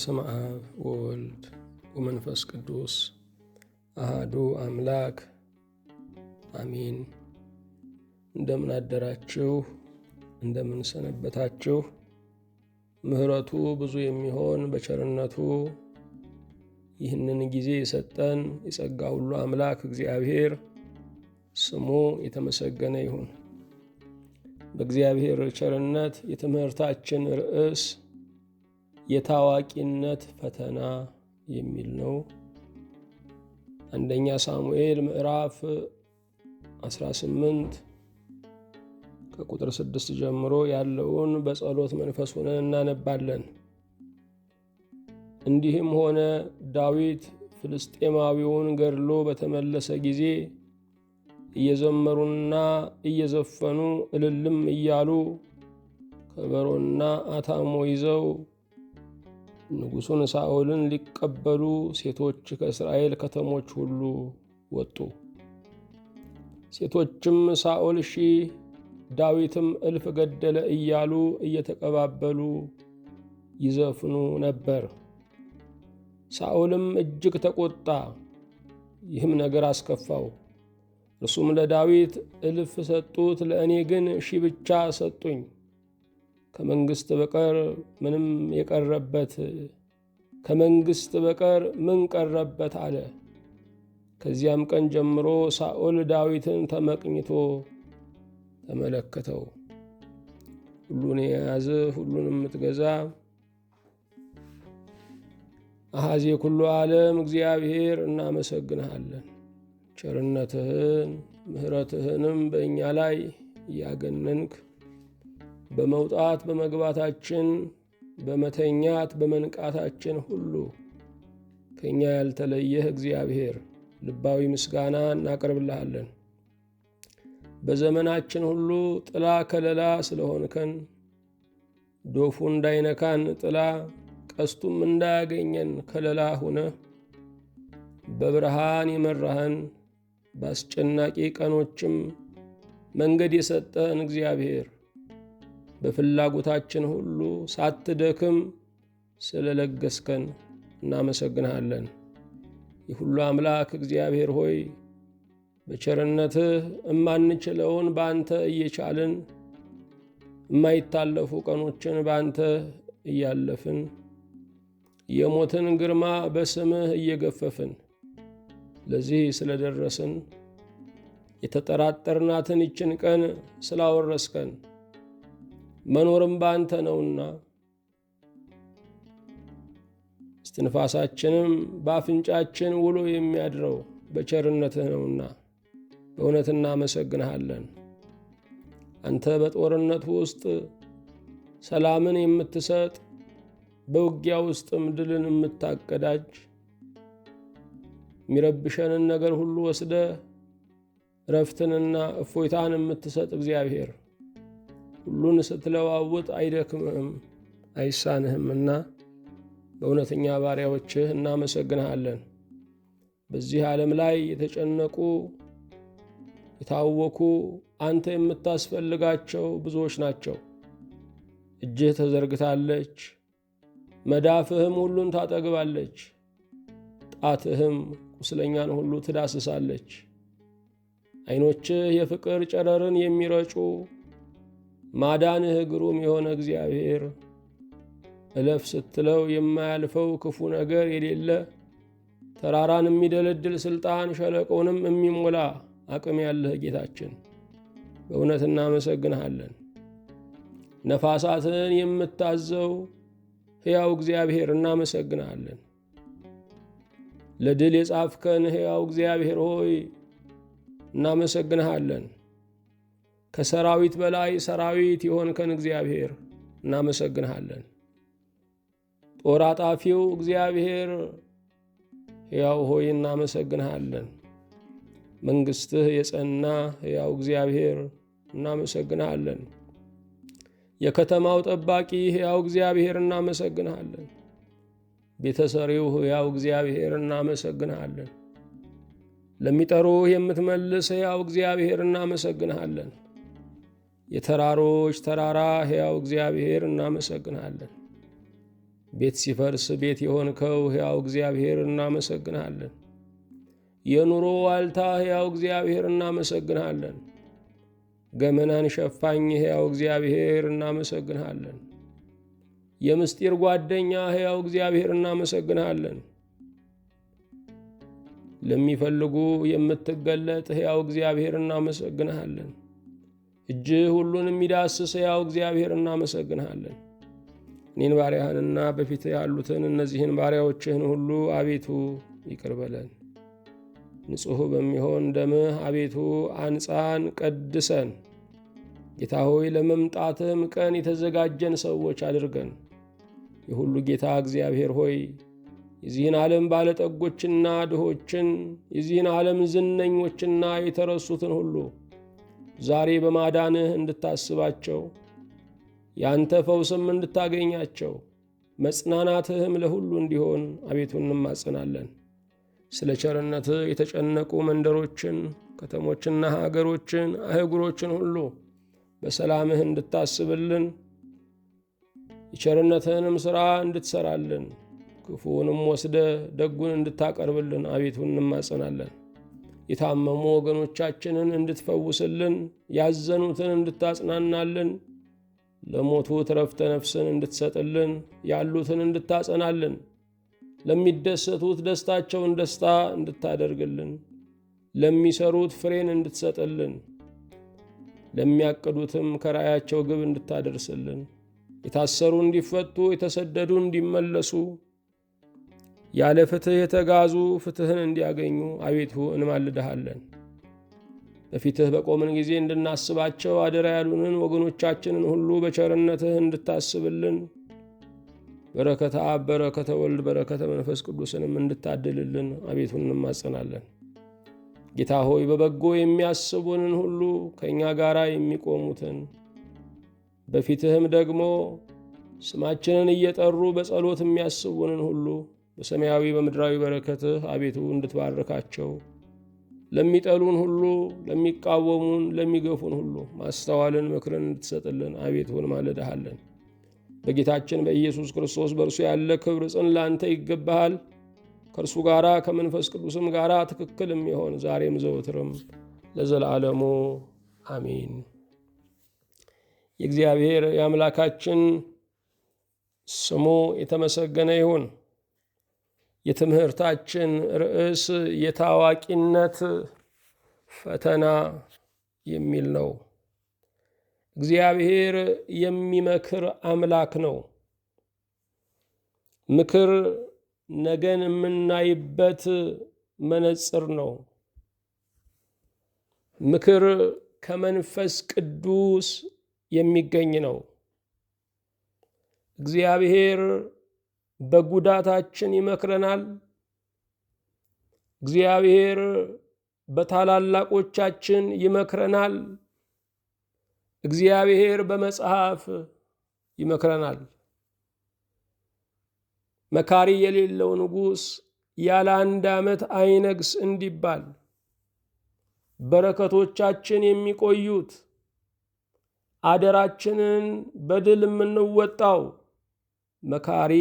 በስመ አብ ወወልድ ወመንፈስ ቅዱስ አሃዱ አምላክ አሚን። እንደምን አደራችሁ? እንደምን ሰነበታችሁ? ምሕረቱ ብዙ የሚሆን በቸርነቱ ይህንን ጊዜ የሰጠን የጸጋ ሁሉ አምላክ እግዚአብሔር ስሙ የተመሰገነ ይሁን። በእግዚአብሔር ቸርነት የትምህርታችን ርዕስ የታዋቂነት ፈተና የሚል ነው። አንደኛ ሳሙኤል ምዕራፍ 18 ከቁጥር 6 ጀምሮ ያለውን በጸሎት መንፈስ ሆነን እናነባለን። እንዲህም ሆነ፣ ዳዊት ፍልስጤማዊውን ገድሎ በተመለሰ ጊዜ እየዘመሩና እየዘፈኑ እልልም እያሉ ከበሮና አታሞ ይዘው ንጉሡን ሳኦልን ሊቀበሉ ሴቶች ከእስራኤል ከተሞች ሁሉ ወጡ። ሴቶችም ሳኦል 1000 ዳዊትም 1000 ገደለ እያሉ እየተቀባበሉ ይዘፍኑ ነበር። ሳኦልም እጅግ ተቆጣ፣ ይህም ነገር አስከፋው። እርሱም ለዳዊት 1000 ሰጡት፣ ለእኔ ግን 1000 ብቻ ሰጡኝ። ከመንግሥት በቀር ምን ቀረበት አለ። ከዚያም ቀን ጀምሮ ሳኦል ዳዊትን ተመቅኝቶ ተመለከተው። ሁሉን የያዘ ሁሉን የምትገዛ አሐዜ ኩሉ ዓለም እግዚአብሔር እናመሰግንሃለን። ቸርነትህን ምሕረትህንም በእኛ ላይ እያገነንክ በመውጣት በመግባታችን በመተኛት በመንቃታችን ሁሉ ከእኛ ያልተለየህ እግዚአብሔር ልባዊ ምስጋና እናቀርብልሃለን። በዘመናችን ሁሉ ጥላ ከለላ ስለሆንከን፣ ዶፉ እንዳይነካን ጥላ ቀስቱም እንዳያገኘን ከለላ ሁነ በብርሃን የመራህን በአስጨናቂ ቀኖችም መንገድ የሰጠህን እግዚአብሔር በፍላጎታችን ሁሉ ሳትደክም ስለለገስከን እናመሰግንሃለን። የሁሉ አምላክ እግዚአብሔር ሆይ በቸርነትህ እማንችለውን በአንተ እየቻልን የማይታለፉ ቀኖችን በአንተ እያለፍን የሞትን ግርማ በስምህ እየገፈፍን ለዚህ ስለደረስን የተጠራጠርናትን ይችን ቀን ስላወረስከን መኖርም በአንተ ነውና እስትንፋሳችንም በአፍንጫችን ውሎ የሚያድረው በቸርነትህ ነውና በእውነት እናመሰግንሃለን። አንተ በጦርነት ውስጥ ሰላምን የምትሰጥ በውጊያ ውስጥም ድልን የምታቀዳጅ የሚረብሸንን ነገር ሁሉ ወስደ ረፍትንና እፎይታን የምትሰጥ እግዚአብሔር ሁሉን ስትለዋውጥ አይደክምህም አይሳንህምና በእውነተኛ ባሪያዎችህ እናመሰግንሃለን። በዚህ ዓለም ላይ የተጨነቁ የታወኩ አንተ የምታስፈልጋቸው ብዙዎች ናቸው። እጅህ ተዘርግታለች፣ መዳፍህም ሁሉን ታጠግባለች፣ ጣትህም ቁስለኛን ሁሉ ትዳስሳለች። ዓይኖችህ የፍቅር ጨረርን የሚረጩ ማዳንህ ግሩም የሆነ እግዚአብሔር እለፍ ስትለው የማያልፈው ክፉ ነገር የሌለ ተራራን የሚደለድል ሥልጣን ሸለቆንም የሚሞላ አቅም ያለህ ጌታችን በእውነት እናመሰግንሃለን። ነፋሳትን የምታዘው ሕያው እግዚአብሔር እናመሰግንሃለን። ለድል የጻፍከን ሕያው እግዚአብሔር ሆይ እናመሰግንሃለን። ከሰራዊት በላይ ሰራዊት የሆንከን እግዚአብሔር እናመሰግንሃለን። ጦር አጣፊው እግዚአብሔር ሕያው ሆይ እናመሰግንሃለን። መንግሥትህ የጸና ሕያው እግዚአብሔር እናመሰግንሃለን። የከተማው ጠባቂ ሕያው እግዚአብሔር እናመሰግንሃለን። ቤተሰሪው ሕያው እግዚአብሔር እናመሰግንሃለን። ለሚጠሩህ የምትመልስ ሕያው እግዚአብሔር እናመሰግንሃለን። የተራሮች ተራራ ሕያው እግዚአብሔር እናመሰግንሃለን። ቤት ሲፈርስ ቤት የሆንከው ሕያው እግዚአብሔር እናመሰግንሃለን። የኑሮ ዋልታ ሕያው እግዚአብሔር እናመሰግንሃለን። ገመናን ሸፋኝ ሕያው እግዚአብሔር እናመሰግንሃለን። የምስጢር ጓደኛ ሕያው እግዚአብሔር እናመሰግንሃለን። ለሚፈልጉ የምትገለጥ ሕያው እግዚአብሔር እናመሰግንሃለን። እጅህ ሁሉን የሚዳስስ ሕያው እግዚአብሔር እናመሰግንሃለን። እኔን ባሪያህንና በፊትህ ያሉትን እነዚህን ባሪያዎችህን ሁሉ አቤቱ ይቅር በለን። ንጹሕ በሚሆን ደምህ አቤቱ አንጻን፣ ቀድሰን። ጌታ ሆይ ለመምጣትህም ቀን የተዘጋጀን ሰዎች አድርገን። የሁሉ ጌታ እግዚአብሔር ሆይ የዚህን ዓለም ባለጠጎችና ድሆችን፣ የዚህን ዓለም ዝነኞችና የተረሱትን ሁሉ ዛሬ በማዳንህ እንድታስባቸው፣ ያንተ ፈውስም እንድታገኛቸው፣ መጽናናትህም ለሁሉ እንዲሆን አቤቱ እንማጸናለን። ስለ ቸርነትህ የተጨነቁ መንደሮችን፣ ከተሞችና ሀገሮችን፣ አህጉሮችን ሁሉ በሰላምህ እንድታስብልን፣ የቸርነትህንም ሥራ እንድትሠራልን፣ ክፉውንም ወስደ ደጉን እንድታቀርብልን አቤቱ እንማጸናለን። የታመሙ ወገኖቻችንን እንድትፈውስልን፣ ያዘኑትን እንድታጽናናልን፣ ለሞቱት ዕረፍተ ነፍስን እንድትሰጥልን፣ ያሉትን እንድታጸናልን፣ ለሚደሰቱት ደስታቸውን ደስታ እንድታደርግልን፣ ለሚሰሩት ፍሬን እንድትሰጥልን፣ ለሚያቅዱትም ከራእያቸው ግብ እንድታደርስልን፣ የታሰሩ እንዲፈቱ፣ የተሰደዱ እንዲመለሱ፣ ያለ ፍትሕ የተጋዙ ፍትሕን እንዲያገኙ አቤቱ እንማልድሃለን። በፊትህ በቆምን ጊዜ እንድናስባቸው አደራ ያሉንን ወገኖቻችንን ሁሉ በቸርነትህ እንድታስብልን፣ በረከተ አብ፣ በረከተ ወልድ፣ በረከተ መንፈስ ቅዱስንም እንድታድልልን አቤቱ እንማጸናለን። ጌታ ሆይ በበጎ የሚያስቡንን ሁሉ፣ ከእኛ ጋር የሚቆሙትን፣ በፊትህም ደግሞ ስማችንን እየጠሩ በጸሎት የሚያስቡንን ሁሉ በሰማያዊ በምድራዊ በረከትህ አቤቱ እንድትባርካቸው፣ ለሚጠሉን ሁሉ፣ ለሚቃወሙን፣ ለሚገፉን ሁሉ ማስተዋልን ምክርን እንድትሰጥልን አቤቱ እንማልድሃለን። በጌታችን በኢየሱስ ክርስቶስ በእርሱ ያለ ክብር ጽን ላንተ ይገባሃል። ከእርሱ ጋር ከመንፈስ ቅዱስም ጋር ትክክል የሚሆን ዛሬም ዘወትርም ለዘላለሙ አሜን። የእግዚአብሔር የአምላካችን ስሙ የተመሰገነ ይሁን። የትምህርታችን ርዕስ የታዋቂነት ፈተና የሚል ነው። እግዚአብሔር የሚመክር አምላክ ነው። ምክር ነገን የምናይበት መነጽር ነው። ምክር ከመንፈስ ቅዱስ የሚገኝ ነው። እግዚአብሔር በጉዳታችን ይመክረናል። እግዚአብሔር በታላላቆቻችን ይመክረናል። እግዚአብሔር በመጽሐፍ ይመክረናል። መካሪ የሌለው ንጉሥ ያለ 1 ዓመት አይነግስ እንዲባል በረከቶቻችን የሚቆዩት አደራችንን በድል የምንወጣው መካሪ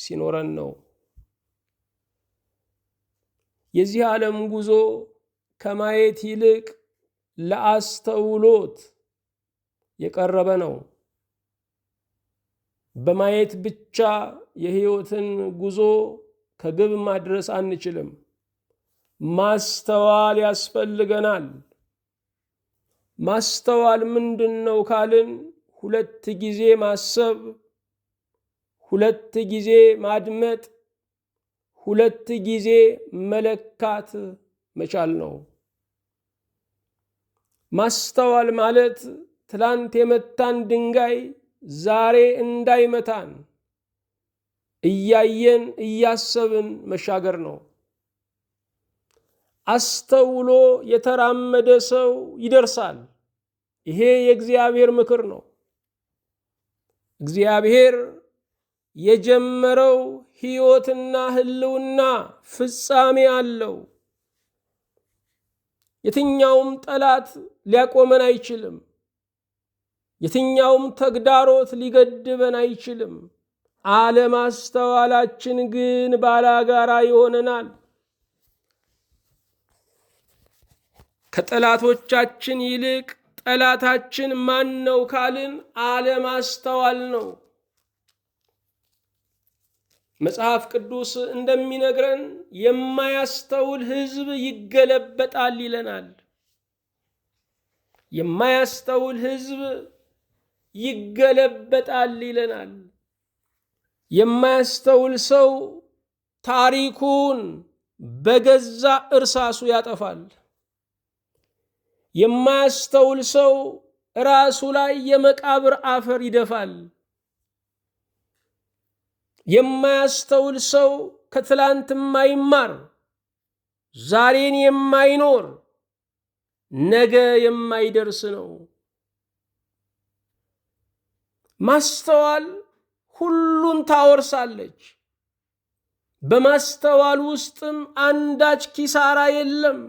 ሲኖረን ነው። የዚህ ዓለም ጉዞ ከማየት ይልቅ ለአስተውሎት የቀረበ ነው። በማየት ብቻ የሕይወትን ጉዞ ከግብ ማድረስ አንችልም። ማስተዋል ያስፈልገናል። ማስተዋል ምንድነው ካልን 2 ጊዜ ማሰብ፣ 2 ጊዜ ማድመጥ፣ 2 ጊዜ መለካት መቻል ነው። ማስተዋል ማለት ትላንት የመታን ድንጋይ ዛሬ እንዳይመታን እያየን እያሰብን መሻገር ነው። አስተውሎ የተራመደ ሰው ይደርሳል። ይሄ የእግዚአብሔር ምክር ነው። እግዚአብሔር የጀመረው ሕይወትና ህልውና ፍጻሜ አለው። የትኛውም ጠላት ሊያቆመን አይችልም። የትኛውም ተግዳሮት ሊገድበን አይችልም። አለማስተዋላችን ግን ባላጋራ ይሆነናል። ከጠላቶቻችን ይልቅ ጠላታችን ማን ነው ካልን አለማስተዋል ነው። መጽሐፍ ቅዱስ እንደሚነግረን የማያስተውል ሕዝብ ይገለበጣል ይለናል። የማያስተውል ሕዝብ ይገለበጣል ይለናል። የማያስተውል ሰው ታሪኩን በገዛ እርሳሱ ያጠፋል። የማያስተውል ሰው ራሱ ላይ የመቃብር አፈር ይደፋል። የማያስተውል ሰው ከትላንት የማይማር ዛሬን የማይኖር ነገ የማይደርስ ነው። ማስተዋል ሁሉን ታወርሳለች። በማስተዋል ውስጥም አንዳች ኪሳራ የለም።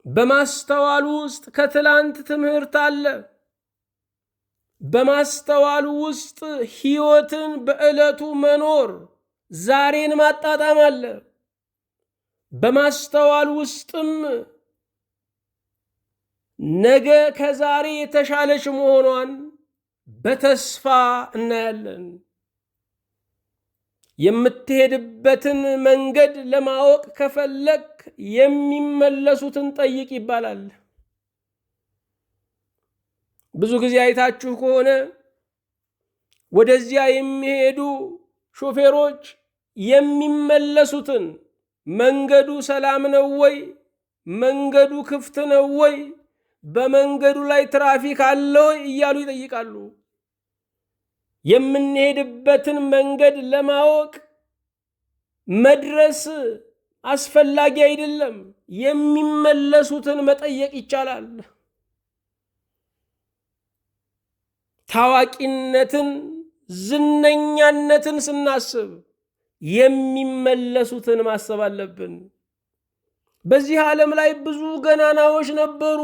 በማስተዋል ውስጥ ከትላንት ትምህርት አለ። በማስተዋል ውስጥ ሕይወትን በዕለቱ መኖር ዛሬን ማጣጣም አለ። በማስተዋል ውስጥም ነገ ከዛሬ የተሻለች መሆኗን በተስፋ እናያለን። የምትሄድበትን መንገድ ለማወቅ ከፈለክ የሚመለሱትን ጠይቅ ይባላል። ብዙ ጊዜ አይታችሁ ከሆነ ወደዚያ የሚሄዱ ሾፌሮች የሚመለሱትን መንገዱ ሰላም ነው ወይ፣ መንገዱ ክፍት ነው ወይ፣ በመንገዱ ላይ ትራፊክ አለ ወይ እያሉ ይጠይቃሉ። የምንሄድበትን መንገድ ለማወቅ መድረስ አስፈላጊ አይደለም። የሚመለሱትን መጠየቅ ይቻላል። ታዋቂነትን፣ ዝነኛነትን ስናስብ የሚመለሱትን ማሰብ አለብን። በዚህ ዓለም ላይ ብዙ ገናናዎች ነበሩ።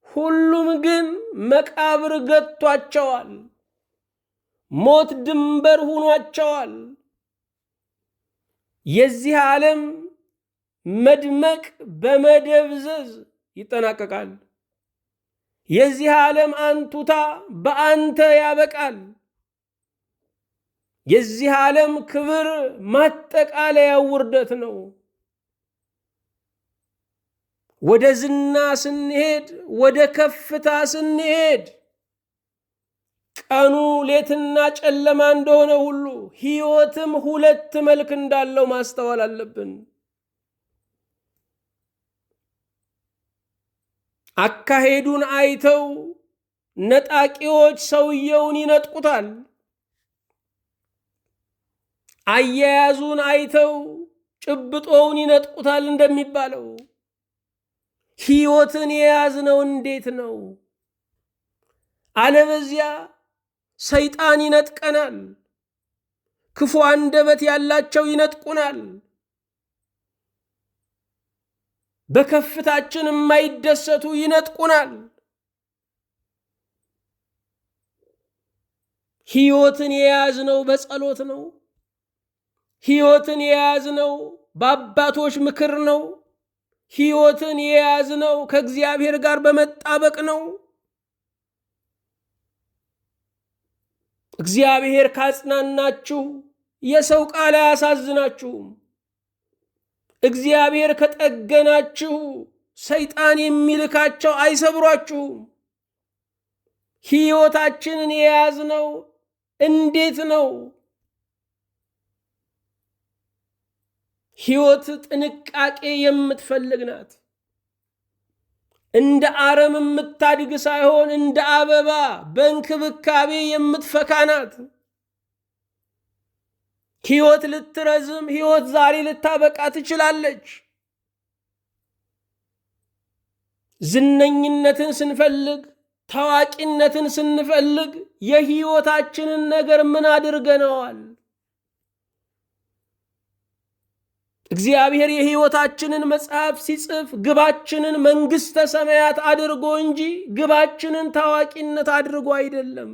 ሁሉም ግን መቃብር ገጥቷቸዋል። ሞት ድንበር ሆኗቸዋል። የዚህ ዓለም መድመቅ በመደብዘዝ ይጠናቀቃል። የዚህ ዓለም አንቱታ በአንተ ያበቃል። የዚህ ዓለም ክብር ማጠቃለያ ውርደት ነው። ወደ ዝና ስንሄድ፣ ወደ ከፍታ ስንሄድ ቀኑ ሌትና ጨለማ እንደሆነ ሁሉ ሕይወትም ሁለት መልክ እንዳለው ማስተዋል አለብን። አካሄዱን አይተው ነጣቂዎች ሰውየውን ይነጥቁታል። አያያዙን አይተው ጭብጦውን ይነጥቁታል እንደሚባለው ሕይወትን የያዝነው እንዴት ነው? አለበዚያ ሰይጣን ይነጥቀናል። ክፉ አንደበት ያላቸው ይነጥቁናል። በከፍታችን የማይደሰቱ ይነጥቁናል። ሕይወትን የያዝነው በጸሎት ነው። ሕይወትን የያዝነው በአባቶች ምክር ነው። ሕይወትን የያዝነው ከእግዚአብሔር ጋር በመጣበቅ ነው። እግዚአብሔር ካጽናናችሁ የሰው ቃል አያሳዝናችሁም። እግዚአብሔር ከጠገናችሁ ሰይጣን የሚልካቸው አይሰብሯችሁም። ሕይወታችንን የያዝነው እንዴት ነው? ሕይወት ጥንቃቄ የምትፈልግ ናት። እንደ አረም የምታድግ ሳይሆን እንደ አበባ በእንክብካቤ የምትፈካ ናት። ሕይወት ልትረዝም፣ ሕይወት ዛሬ ልታበቃ ትችላለች። ዝነኝነትን ስንፈልግ፣ ታዋቂነትን ስንፈልግ የሕይወታችንን ነገር ምን አድርገነዋል? እግዚአብሔር የሕይወታችንን መጽሐፍ ሲጽፍ ግባችንን መንግሥተ ሰማያት አድርጎ እንጂ ግባችንን ታዋቂነት አድርጎ አይደለም።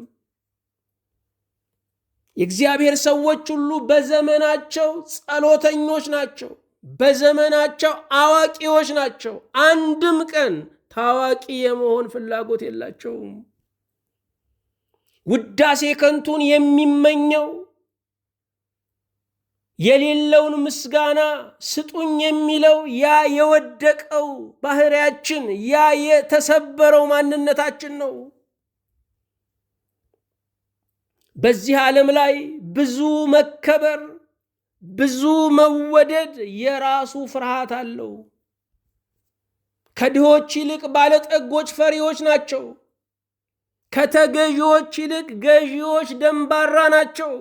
የእግዚአብሔር ሰዎች ሁሉ በዘመናቸው ጸሎተኞች ናቸው። በዘመናቸው አዋቂዎች ናቸው። አንድም ቀን ታዋቂ የመሆን ፍላጎት የላቸውም። ውዳሴ ከንቱን የሚመኘው የሌለውን ምስጋና ስጡኝ የሚለው ያ የወደቀው ባህሪያችን፣ ያ የተሰበረው ማንነታችን ነው። በዚህ ዓለም ላይ ብዙ መከበር፣ ብዙ መወደድ የራሱ ፍርሃት አለው። ከድሆች ይልቅ ባለጠጎች ፈሪዎች ናቸው። ከተገዢዎች ይልቅ ገዢዎች ደንባራ ናቸው።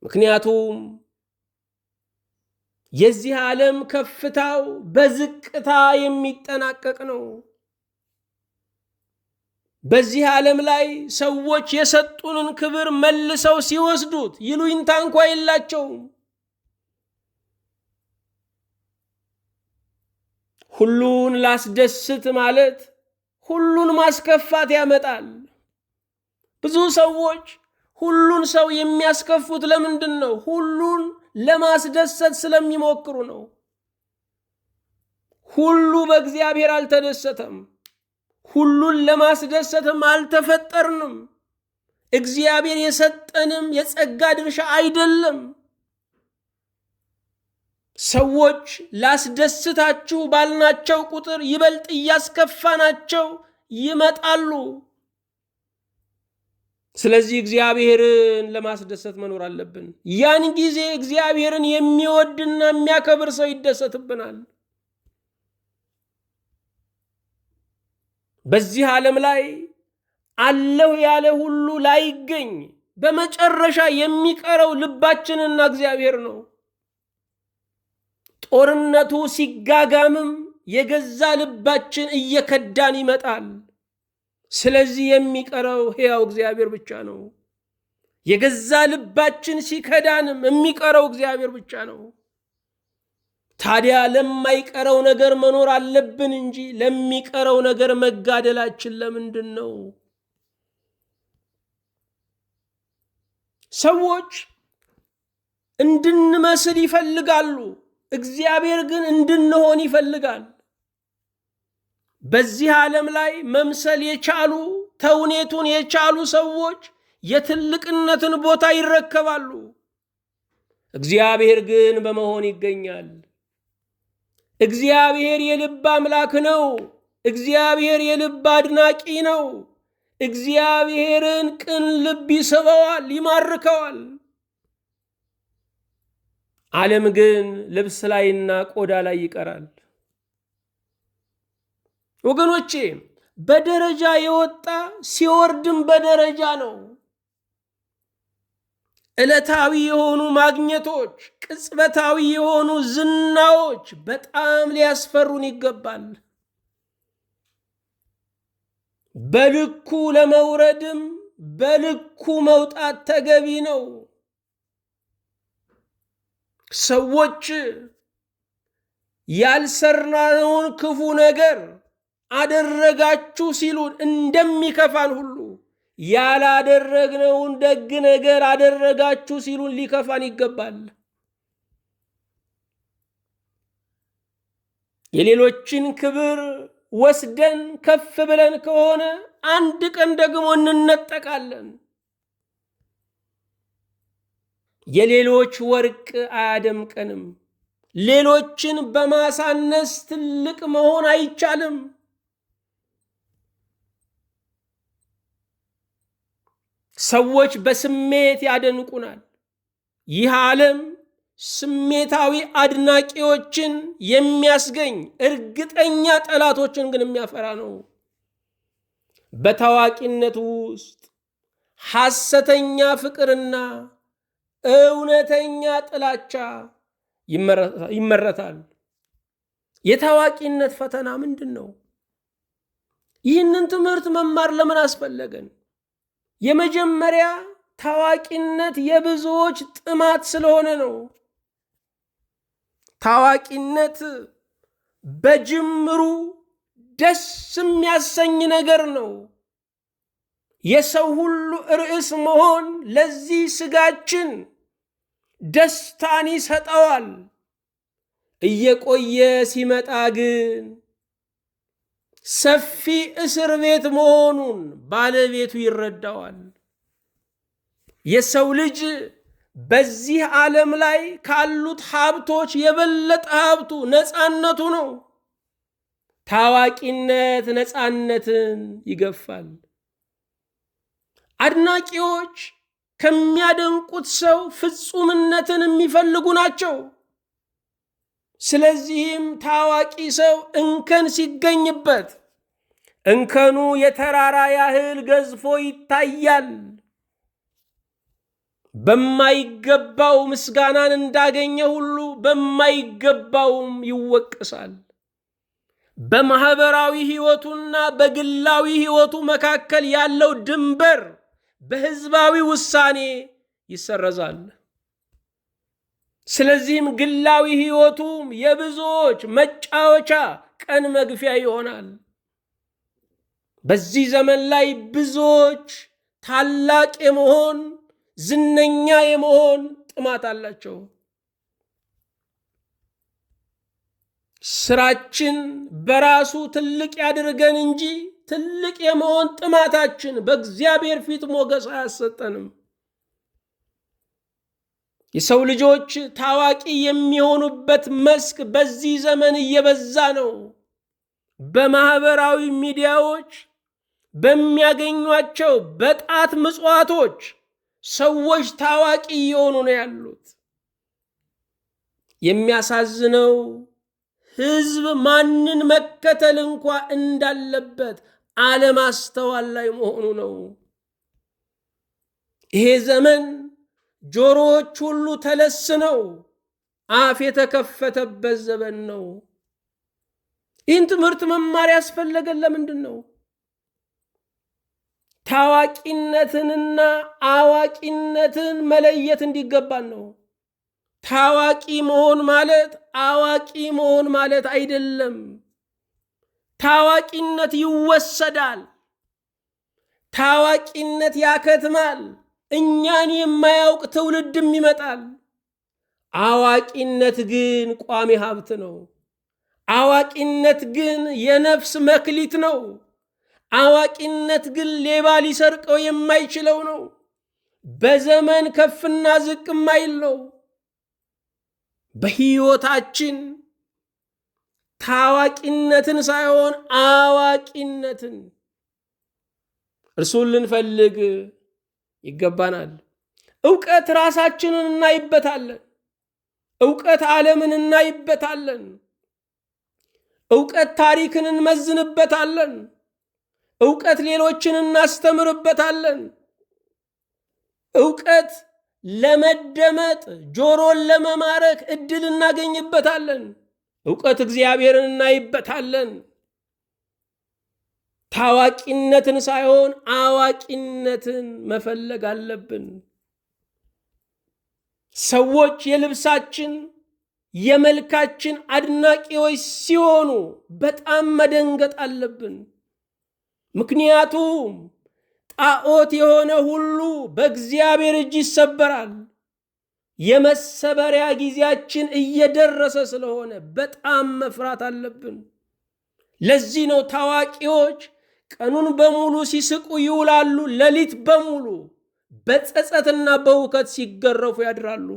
ምክንያቱም የዚህ ዓለም ከፍታው በዝቅታ የሚጠናቀቅ ነው። በዚህ ዓለም ላይ ሰዎች የሰጡንን ክብር መልሰው ሲወስዱት ይሉኝታ እንኳ የላቸውም። ሁሉን ላስደስት ማለት ሁሉን ማስከፋት ያመጣል። ብዙ ሰዎች ሁሉን ሰው የሚያስከፉት ለምንድን ነው? ሁሉን ለማስደሰት ስለሚሞክሩ ነው። ሁሉ በእግዚአብሔር አልተደሰተም። ሁሉን ለማስደሰትም አልተፈጠርንም። እግዚአብሔር የሰጠንም የጸጋ ድርሻ አይደለም። ሰዎች ላስደስታችሁ ባልናቸው ቁጥር ይበልጥ እያስከፋናቸው ይመጣሉ። ስለዚህ እግዚአብሔርን ለማስደሰት መኖር አለብን። ያን ጊዜ እግዚአብሔርን የሚወድና የሚያከብር ሰው ይደሰትብናል። በዚህ ዓለም ላይ አለሁ ያለ ሁሉ ላይገኝ በመጨረሻ የሚቀረው ልባችንና እግዚአብሔር ነው። ጦርነቱ ሲጋጋምም የገዛ ልባችን እየከዳን ይመጣል። ስለዚህ የሚቀረው ሕያው እግዚአብሔር ብቻ ነው። የገዛ ልባችን ሲከዳንም የሚቀረው እግዚአብሔር ብቻ ነው። ታዲያ ለማይቀረው ነገር መኖር አለብን እንጂ ለሚቀረው ነገር መጋደላችን ለምንድን ነው? ሰዎች እንድንመስል ይፈልጋሉ። እግዚአብሔር ግን እንድንሆን ይፈልጋል። በዚህ ዓለም ላይ መምሰል የቻሉ ተውኔቱን የቻሉ ሰዎች የትልቅነትን ቦታ ይረከባሉ። እግዚአብሔር ግን በመሆን ይገኛል። እግዚአብሔር የልብ አምላክ ነው። እግዚአብሔር የልብ አድናቂ ነው። እግዚአብሔርን ቅን ልብ ይስበዋል፣ ይማርከዋል። ዓለም ግን ልብስ ላይና ቆዳ ላይ ይቀራል። ወገኖቼ በደረጃ የወጣ ሲወርድም በደረጃ ነው። ዕለታዊ የሆኑ ማግኘቶች፣ ቅጽበታዊ የሆኑ ዝናዎች በጣም ሊያስፈሩን ይገባል። በልኩ ለመውረድም በልኩ መውጣት ተገቢ ነው። ሰዎች ያልሰራነውን ክፉ ነገር አደረጋችሁ ሲሉን እንደሚከፋን ሁሉ ያላደረግነውን ደግ ነገር አደረጋችሁ ሲሉን ሊከፋን ይገባል። የሌሎችን ክብር ወስደን ከፍ ብለን ከሆነ አንድ ቀን ደግሞ እንነጠቃለን። የሌሎች ወርቅ አያደምቀንም። ሌሎችን በማሳነስ ትልቅ መሆን አይቻልም። ሰዎች በስሜት ያደንቁናል። ይህ ዓለም ስሜታዊ አድናቂዎችን የሚያስገኝ እርግጠኛ ጠላቶችን ግን የሚያፈራ ነው። በታዋቂነት ውስጥ ሐሰተኛ ፍቅርና እውነተኛ ጥላቻ ይመረታል። የታዋቂነት ፈተና ምንድን ነው? ይህንን ትምህርት መማር ለምን አስፈለገን? የመጀመሪያ ታዋቂነት የብዙዎች ጥማት ስለሆነ ነው። ታዋቂነት በጅምሩ ደስ የሚያሰኝ ነገር ነው። የሰው ሁሉ ርዕስ መሆን ለዚህ ሥጋችን ደስታን ይሰጠዋል። እየቆየ ሲመጣ ግን ሰፊ እስር ቤት መሆኑን ባለቤቱ ይረዳዋል። የሰው ልጅ በዚህ ዓለም ላይ ካሉት ሀብቶች የበለጠ ሀብቱ ነፃነቱ ነው። ታዋቂነት ነፃነትን ይገፋል። አድናቂዎች ከሚያደንቁት ሰው ፍጹምነትን የሚፈልጉ ናቸው። ስለዚህም ታዋቂ ሰው እንከን ሲገኝበት እንከኑ የተራራ ያህል ገዝፎ ይታያል። በማይገባው ምስጋናን እንዳገኘ ሁሉ በማይገባውም ይወቅሳል። በማህበራዊ ሕይወቱና በግላዊ ሕይወቱ መካከል ያለው ድንበር በሕዝባዊ ውሳኔ ይሰረዛል። ስለዚህም ግላዊ ሕይወቱም የብዙዎች መጫወቻ ቀን መግፊያ ይሆናል። በዚህ ዘመን ላይ ብዙዎች ታላቅ የመሆን ዝነኛ የመሆን ጥማት አላቸው። ስራችን በራሱ ትልቅ ያድርገን እንጂ ትልቅ የመሆን ጥማታችን በእግዚአብሔር ፊት ሞገስ አያሰጠንም። የሰው ልጆች ታዋቂ የሚሆኑበት መስክ በዚህ ዘመን እየበዛ ነው። በማህበራዊ ሚዲያዎች በሚያገኟቸው በጣት ምጽዋቶች ሰዎች ታዋቂ እየሆኑ ነው ያሉት። የሚያሳዝነው ሕዝብ ማንን መከተል እንኳ እንዳለበት አለማስተዋል ላይ መሆኑ ነው። ይሄ ዘመን ጆሮዎች ሁሉ ተለስነው አፍ የተከፈተበት ዘመን ነው። ይህን ትምህርት መማር ያስፈለገን ለምንድን ነው? ታዋቂነትንና አዋቂነትን መለየት እንዲገባን ነው። ታዋቂ መሆን ማለት አዋቂ መሆን ማለት አይደለም። ታዋቂነት ይወሰዳል። ታዋቂነት ያከትማል። እኛን የማያውቅ ትውልድም ይመጣል። አዋቂነት ግን ቋሚ ሀብት ነው። አዋቂነት ግን የነፍስ መክሊት ነው። አዋቂነት ግን ሌባ ሊሰርቀው የማይችለው ነው። በዘመን ከፍና ዝቅ የማይል ነው። በሕይወታችን ታዋቂነትን ሳይሆን አዋቂነትን እርሱን ልንፈልግ ይገባናል። ዕውቀት ራሳችንን እናይበታለን። ዕውቀት ዓለምን እናይበታለን። ዕውቀት ታሪክን እንመዝንበታለን። ዕውቀት ሌሎችን እናስተምርበታለን። ዕውቀት ለመደመጥ ጆሮን ለመማረክ እድል እናገኝበታለን። ዕውቀት እግዚአብሔርን እናይበታለን። ታዋቂነትን ሳይሆን አዋቂነትን መፈለግ አለብን። ሰዎች የልብሳችን የመልካችን አድናቂዎች ሲሆኑ በጣም መደንገጥ አለብን። ምክንያቱም ጣዖት የሆነ ሁሉ በእግዚአብሔር እጅ ይሰበራል። የመሰበሪያ ጊዜያችን እየደረሰ ስለሆነ በጣም መፍራት አለብን። ለዚህ ነው ታዋቂዎች ቀኑን በሙሉ ሲስቁ ይውላሉ፣ ሌሊት በሙሉ በጸጸትና በውከት ሲገረፉ ያድራሉ።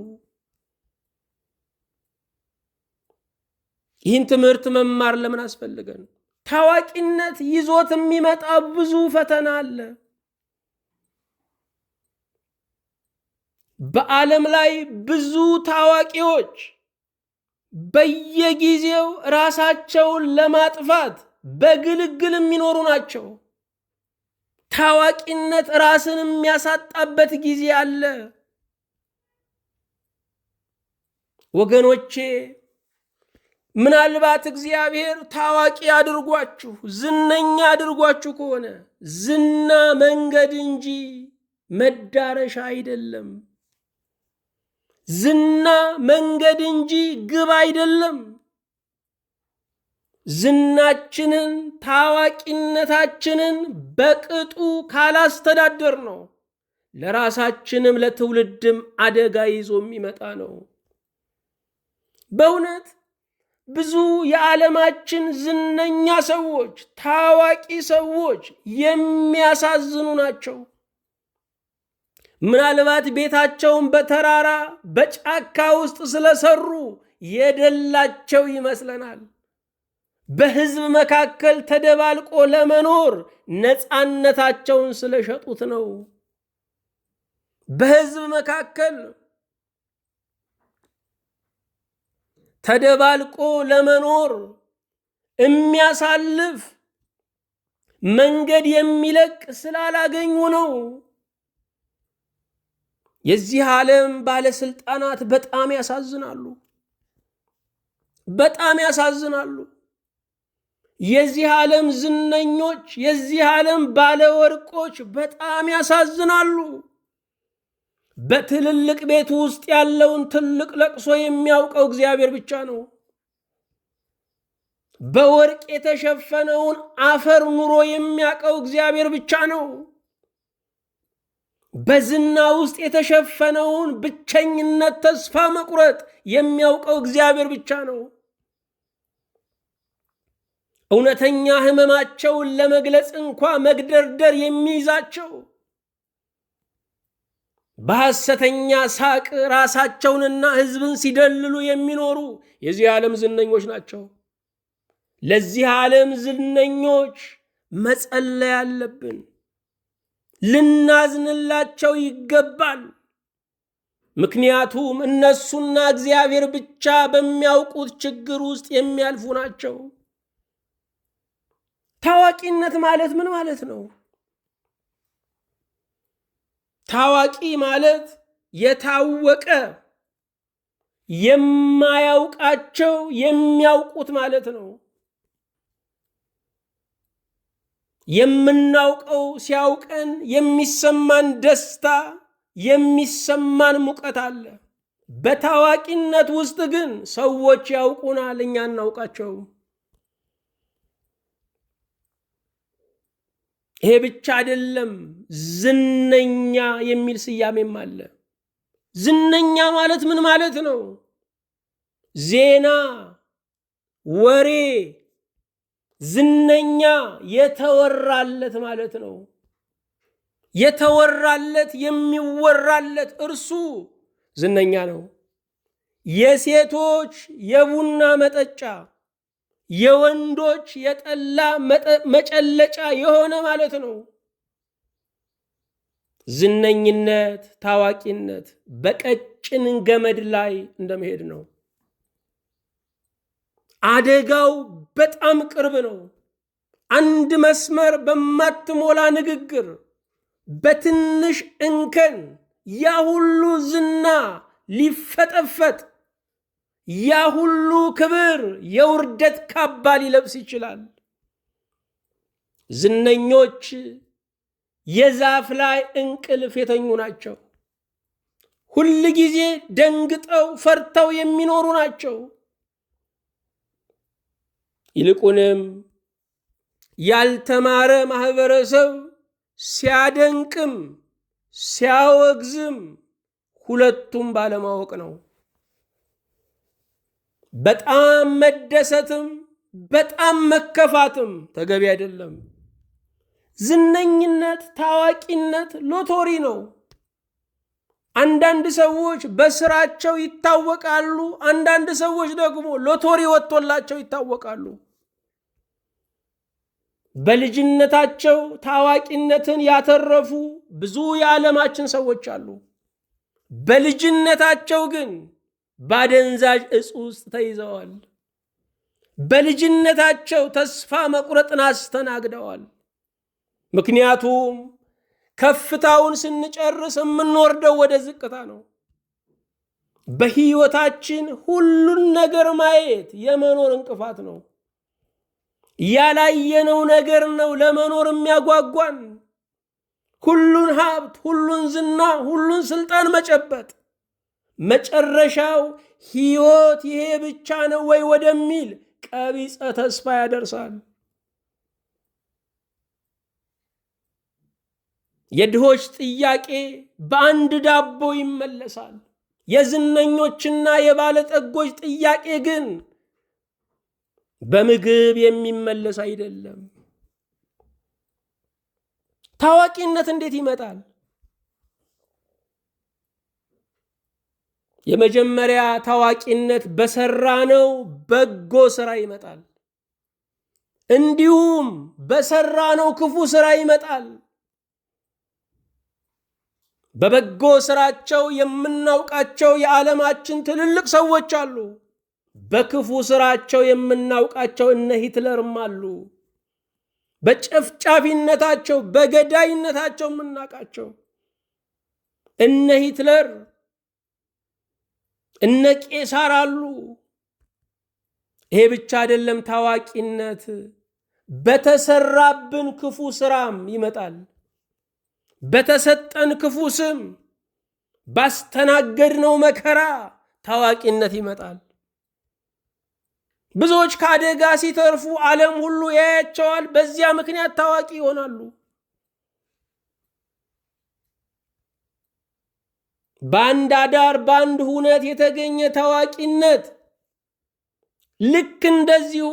ይህን ትምህርት መማር ለምን አስፈልገን? ታዋቂነት ይዞት የሚመጣ ብዙ ፈተና አለ። በዓለም ላይ ብዙ ታዋቂዎች በየጊዜው ራሳቸውን ለማጥፋት በግልግል የሚኖሩ ናቸው። ታዋቂነት ራስን የሚያሳጣበት ጊዜ አለ። ወገኖቼ ምናልባት እግዚአብሔር ታዋቂ አድርጓችሁ ዝነኛ አድርጓችሁ ከሆነ ዝና መንገድ እንጂ መዳረሻ አይደለም። ዝና መንገድ እንጂ ግብ አይደለም። ዝናችንን ታዋቂነታችንን በቅጡ ካላስተዳደር ነው ለራሳችንም ለትውልድም አደጋ ይዞ የሚመጣ ነው። በእውነት ብዙ የዓለማችን ዝነኛ ሰዎች፣ ታዋቂ ሰዎች የሚያሳዝኑ ናቸው። ምናልባት ቤታቸውን በተራራ በጫካ ውስጥ ስለሰሩ የደላቸው ይመስለናል። በሕዝብ መካከል ተደባልቆ ለመኖር ነፃነታቸውን ስለሸጡት ነው። በሕዝብ መካከል ተደባልቆ ለመኖር የሚያሳልፍ መንገድ የሚለቅ ስላላገኙ ነው። የዚህ ዓለም ባለስልጣናት በጣም ያሳዝናሉ። በጣም ያሳዝናሉ። የዚህ ዓለም ዝነኞች፣ የዚህ ዓለም ባለወርቆች በጣም ያሳዝናሉ። በትልልቅ ቤት ውስጥ ያለውን ትልቅ ለቅሶ የሚያውቀው እግዚአብሔር ብቻ ነው። በወርቅ የተሸፈነውን አፈር ኑሮ የሚያውቀው እግዚአብሔር ብቻ ነው። በዝና ውስጥ የተሸፈነውን ብቸኝነት፣ ተስፋ መቁረጥ የሚያውቀው እግዚአብሔር ብቻ ነው። እውነተኛ ሕመማቸውን ለመግለጽ እንኳ መግደርደር የሚይዛቸው በሐሰተኛ ሳቅ ራሳቸውንና ሕዝብን ሲደልሉ የሚኖሩ የዚህ ዓለም ዝነኞች ናቸው። ለዚህ ዓለም ዝነኞች መጸለይ አለብን። ልናዝንላቸው ይገባል። ምክንያቱም እነሱና እግዚአብሔር ብቻ በሚያውቁት ችግር ውስጥ የሚያልፉ ናቸው። ታዋቂነት ማለት ምን ማለት ነው? ታዋቂ ማለት የታወቀ፣ የማያውቃቸው የሚያውቁት ማለት ነው። የምናውቀው ሲያውቀን የሚሰማን ደስታ፣ የሚሰማን ሙቀት አለ። በታዋቂነት ውስጥ ግን ሰዎች ያውቁናል፣ እኛ እናውቃቸው። ይሄ ብቻ አይደለም፣ ዝነኛ የሚል ስያሜም አለ። ዝነኛ ማለት ምን ማለት ነው? ዜና፣ ወሬ፣ ዝነኛ የተወራለት ማለት ነው። የተወራለት፣ የሚወራለት እርሱ ዝነኛ ነው። የሴቶች የቡና መጠጫ፣ የወንዶች የጠላ መጨለጫ የሆነ ማለት ነው። ዝነኝነት፣ ታዋቂነት በቀጭን ገመድ ላይ እንደመሄድ ነው። አደጋው በጣም ቅርብ ነው። አንድ መስመር በማትሞላ ንግግር፣ በትንሽ እንከን ያ ሁሉ ዝና ሊፈጠፈጥ፣ ያ ሁሉ ክብር የውርደት ካባ ሊለብስ ይችላል። ዝነኞች የዛፍ ላይ እንቅልፍ የተኙ ናቸው። ሁል ጊዜ ደንግጠው ፈርተው የሚኖሩ ናቸው። ይልቁንም ያልተማረ ማህበረሰብ ሲያደንቅም ሲያወግዝም ሁለቱም ባለማወቅ ነው። በጣም መደሰትም በጣም መከፋትም ተገቢ አይደለም። ዝነኝነት፣ ታዋቂነት ሎቶሪ ነው። አንዳንድ ሰዎች በስራቸው ይታወቃሉ፣ አንዳንድ ሰዎች ደግሞ ሎቶሪ ወጥቶላቸው ይታወቃሉ። በልጅነታቸው ታዋቂነትን ያተረፉ ብዙ የዓለማችን ሰዎች አሉ። በልጅነታቸው ግን በአደንዛዥ ዕፅ ውስጥ ተይዘዋል። በልጅነታቸው ተስፋ መቁረጥን አስተናግደዋል። ምክንያቱም ከፍታውን ስንጨርስ የምንወርደው ወደ ዝቅታ ነው። በሕይወታችን ሁሉን ነገር ማየት የመኖር እንቅፋት ነው። ያላየነው ነገር ነው ለመኖር የሚያጓጓን። ሁሉን ሀብት፣ ሁሉን ዝና፣ ሁሉን ስልጣን መጨበጥ መጨረሻው ሕይወት ይሄ ብቻ ነው ወይ ወደሚል ቀቢጸ ተስፋ ያደርሳል። የድሆች ጥያቄ በአንድ ዳቦ ይመለሳል። የዝነኞችና የባለጠጎች ጥያቄ ግን በምግብ የሚመለስ አይደለም። ታዋቂነት እንዴት ይመጣል? የመጀመሪያ ታዋቂነት በሰራነው በጎ ስራ ይመጣል። እንዲሁም በሰራነው ክፉ ስራ ይመጣል። በበጎ ስራቸው የምናውቃቸው የዓለማችን ትልልቅ ሰዎች አሉ። በክፉ ስራቸው የምናውቃቸው እነ ሂትለርም አሉ። በጨፍጫፊነታቸው በገዳይነታቸው የምናውቃቸው እነ ሂትለር እነ ቄሳር አሉ። ይሄ ብቻ አይደለም። ታዋቂነት በተሰራብን ክፉ ስራም ይመጣል። በተሰጠን ክፉ ስም ባስተናገድነው መከራ ታዋቂነት ይመጣል። ብዙዎች ከአደጋ ሲተርፉ ዓለም ሁሉ ያያቸዋል። በዚያ ምክንያት ታዋቂ ይሆናሉ። በአንድ አዳር በአንድ ሁነት የተገኘ ታዋቂነት ልክ እንደዚሁ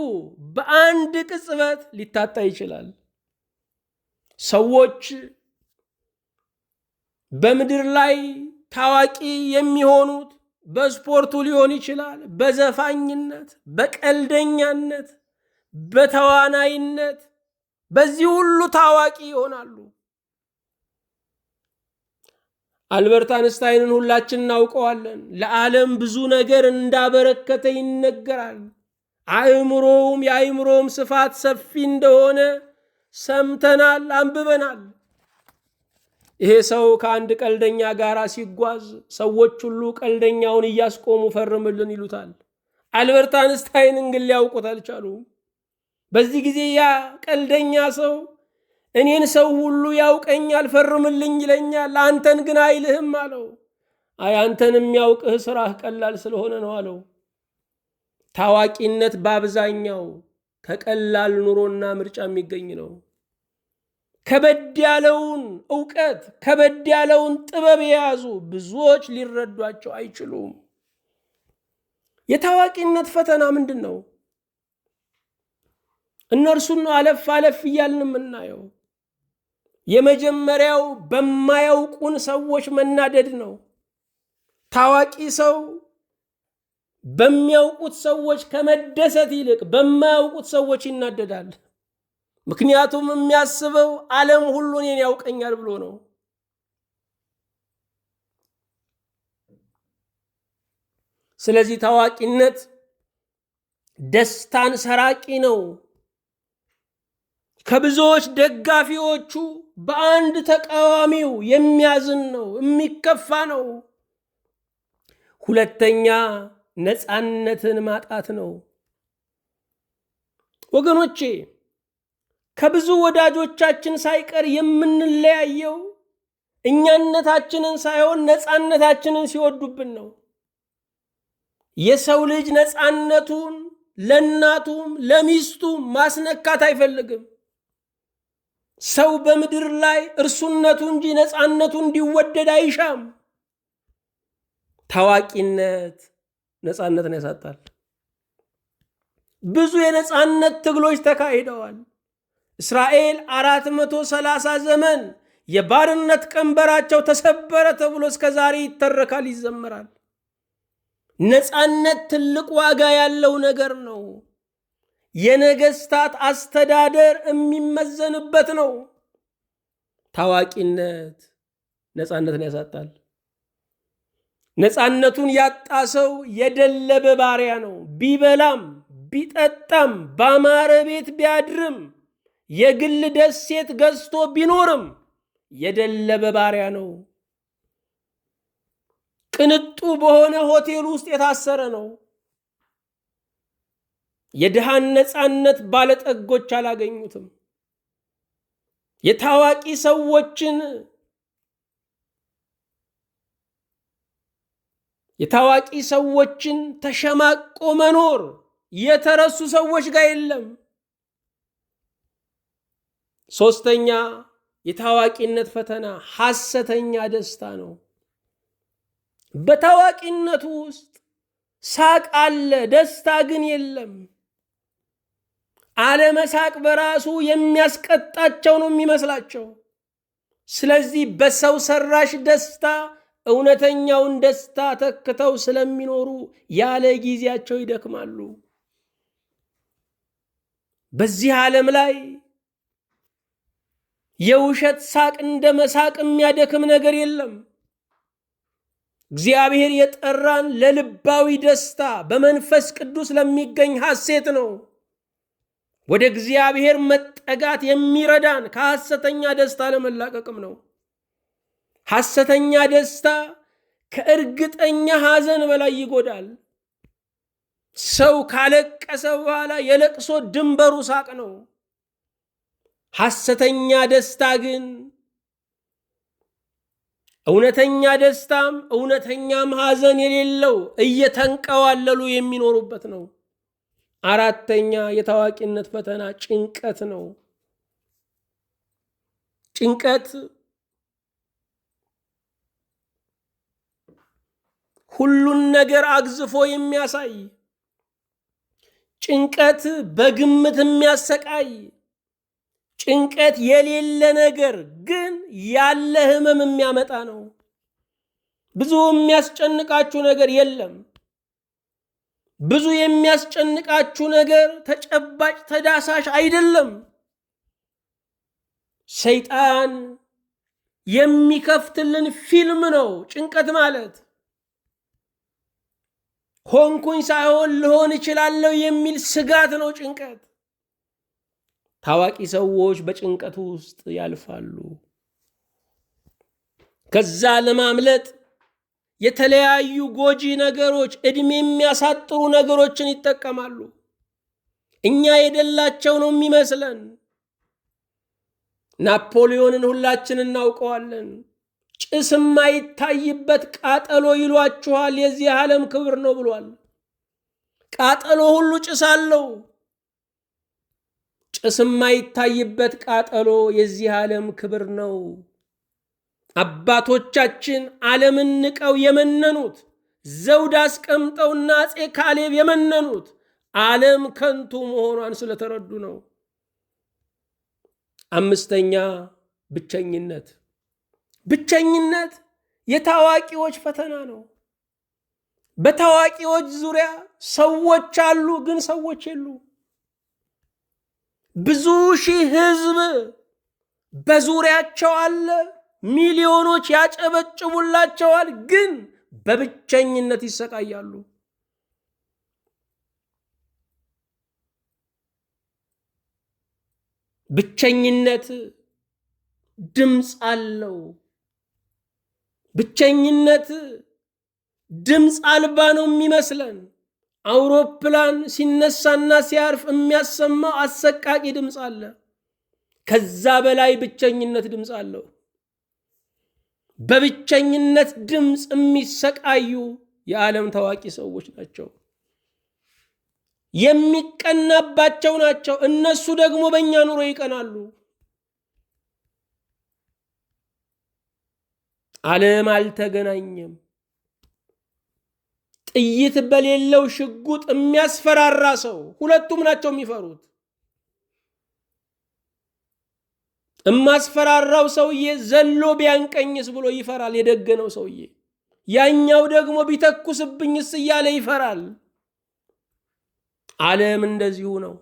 በአንድ ቅጽበት ሊታጣ ይችላል። ሰዎች በምድር ላይ ታዋቂ የሚሆኑት በስፖርቱ ሊሆን ይችላል፣ በዘፋኝነት፣ በቀልደኛነት፣ በተዋናይነት፣ በዚህ ሁሉ ታዋቂ ይሆናሉ። አልበርት አንስታይንን ሁላችን እናውቀዋለን። ለዓለም ብዙ ነገር እንዳበረከተ ይነገራል። አእምሮውም የአእምሮውም ስፋት ሰፊ እንደሆነ ሰምተናል፣ አንብበናል። ይሄ ሰው ከአንድ ቀልደኛ ጋር ሲጓዝ ሰዎች ሁሉ ቀልደኛውን እያስቆሙ ፈርምልን ይሉታል። አልበርት አንስታይንን ግን ሊያውቁት አልቻሉም። በዚህ ጊዜ ያ ቀልደኛ ሰው እኔን ሰው ሁሉ ያውቀኛል፣ ፈርምልኝ ይለኛል፣ አንተን ግን አይልህም አለው። አይ አንተን የሚያውቅህ ስራህ ቀላል ስለሆነ ነው አለው። ታዋቂነት በአብዛኛው ከቀላል ኑሮና ምርጫ የሚገኝ ነው። ከበድ ያለውን ዕውቀት ከበድ ያለውን ጥበብ የያዙ ብዙዎች ሊረዷቸው አይችሉም። የታዋቂነት ፈተና ምንድን ነው? እነርሱን አለፍ አለፍ እያልን የምናየው። የመጀመሪያው በማያውቁን ሰዎች መናደድ ነው። ታዋቂ ሰው በሚያውቁት ሰዎች ከመደሰት ይልቅ በማያውቁት ሰዎች ይናደዳል። ምክንያቱም የሚያስበው ዓለም ሁሉ እኔን ያውቀኛል ብሎ ነው። ስለዚህ ታዋቂነት ደስታን ሰራቂ ነው። ከብዙዎች ደጋፊዎቹ በአንድ ተቃዋሚው የሚያዝን ነው፣ የሚከፋ ነው። ሁለተኛ ነፃነትን ማጣት ነው። ወገኖቼ ከብዙ ወዳጆቻችን ሳይቀር የምንለያየው እኛነታችንን ሳይሆን ነፃነታችንን ሲወዱብን ነው። የሰው ልጅ ነፃነቱን ለእናቱም ለሚስቱም ማስነካት አይፈልግም። ሰው በምድር ላይ እርሱነቱ እንጂ ነፃነቱ እንዲወደድ አይሻም። ታዋቂነት ነፃነትን ያሳጣል። ብዙ የነፃነት ትግሎች ተካሂደዋል። እስራኤል 430 ዘመን የባርነት ቀንበራቸው ተሰበረ ተብሎ እስከ ዛሬ ይተረካል፣ ይዘመራል። ነፃነት ትልቅ ዋጋ ያለው ነገር ነው። የነገስታት አስተዳደር የሚመዘንበት ነው። ታዋቂነት ነፃነትን ያሳጣል። ነፃነቱን ያጣ ሰው የደለበ ባሪያ ነው። ቢበላም ቢጠጣም ባማረ ቤት ቢያድርም የግል ደሴት ገዝቶ ቢኖርም የደለበ ባሪያ ነው። ቅንጡ በሆነ ሆቴል ውስጥ የታሰረ ነው። የድሃን ነፃነት ባለጠጎች አላገኙትም። የታዋቂ ሰዎችን ተሸማቆ መኖር የተረሱ ሰዎች ጋር የለም። ሶስተኛ የታዋቂነት ፈተና ሐሰተኛ ደስታ ነው። በታዋቂነቱ ውስጥ ሳቅ አለ፣ ደስታ ግን የለም። አለመሳቅ በራሱ የሚያስቀጣቸው ነው የሚመስላቸው። ስለዚህ በሰው ሰራሽ ደስታ እውነተኛውን ደስታ ተክተው ስለሚኖሩ ያለ ጊዜያቸው ይደክማሉ። በዚህ ዓለም ላይ የውሸት ሳቅ እንደ መሳቅ የሚያደክም ነገር የለም። እግዚአብሔር የጠራን ለልባዊ ደስታ በመንፈስ ቅዱስ ለሚገኝ ሐሴት ነው። ወደ እግዚአብሔር መጠጋት የሚረዳን ከሐሰተኛ ደስታ ለመላቀቅም ነው። ሐሰተኛ ደስታ ከእርግጠኛ ሐዘን በላይ ይጎዳል። ሰው ካለቀሰ በኋላ የለቅሶ ድንበሩ ሳቅ ነው። ሐሰተኛ ደስታ ግን እውነተኛ ደስታም እውነተኛም ሐዘን የሌለው እየተንቀዋለሉ የሚኖሩበት ነው። አራተኛ የታዋቂነት ፈተና ጭንቀት ነው። ጭንቀት ሁሉን ነገር አግዝፎ የሚያሳይ፣ ጭንቀት በግምት የሚያሰቃይ፣ ጭንቀት የሌለ ነገር ግን ያለ ህመም የሚያመጣ ነው። ብዙ የሚያስጨንቃችሁ ነገር የለም። ብዙ የሚያስጨንቃችሁ ነገር ተጨባጭ ተዳሳሽ አይደለም። ሰይጣን የሚከፍትልን ፊልም ነው ጭንቀት ማለት። ሆንኩኝ ሳይሆን ልሆን እችላለሁ የሚል ስጋት ነው ጭንቀት። ታዋቂ ሰዎች በጭንቀት ውስጥ ያልፋሉ። ከዛ ለማምለጥ የተለያዩ ጎጂ ነገሮች፣ ዕድሜ የሚያሳጥሩ ነገሮችን ይጠቀማሉ። እኛ የደላቸው ነው የሚመስለን። ናፖሊዮንን ሁላችን እናውቀዋለን። ጭስ የማይታይበት ቃጠሎ ይሏችኋል፣ የዚህ ዓለም ክብር ነው ብሏል። ቃጠሎ ሁሉ ጭስ አለው። ጭስ የማይታይበት ቃጠሎ የዚህ ዓለም ክብር ነው። አባቶቻችን ዓለምን ንቀው የመነኑት፣ ዘውድ አስቀምጠውና አፄ ካሌብ የመነኑት ዓለም ከንቱ መሆኗን ስለተረዱ ነው። አምስተኛ ብቸኝነት። ብቸኝነት የታዋቂዎች ፈተና ነው። በታዋቂዎች ዙሪያ ሰዎች አሉ፣ ግን ሰዎች የሉ። ብዙ ሺህ ህዝብ በዙሪያቸው አለ፣ ሚሊዮኖች ያጨበጭቡላቸዋል፣ ግን በብቸኝነት ይሰቃያሉ። ብቸኝነት ድምፅ አለው። ብቸኝነት ድምፅ አልባ ነው የሚመስለን። አውሮፕላን ሲነሳና ሲያርፍ የሚያሰማው አሰቃቂ ድምፅ አለ። ከዛ በላይ ብቸኝነት ድምፅ አለው። በብቸኝነት ድምፅ የሚሰቃዩ የዓለም ታዋቂ ሰዎች ናቸው። የሚቀናባቸው ናቸው። እነሱ ደግሞ በእኛ ኑሮ ይቀናሉ። ዓለም አልተገናኘም። ጥይት በሌለው ሽጉጥ የሚያስፈራራ ሰው ሁለቱም ናቸው የሚፈሩት። የማስፈራራው ሰውዬ ዘሎ ቢያንቀኝስ ብሎ ይፈራል፣ የደገነው ሰውዬ። ያኛው ደግሞ ቢተኩስብኝስ እያለ ይፈራል። ዓለም እንደዚሁ ነው።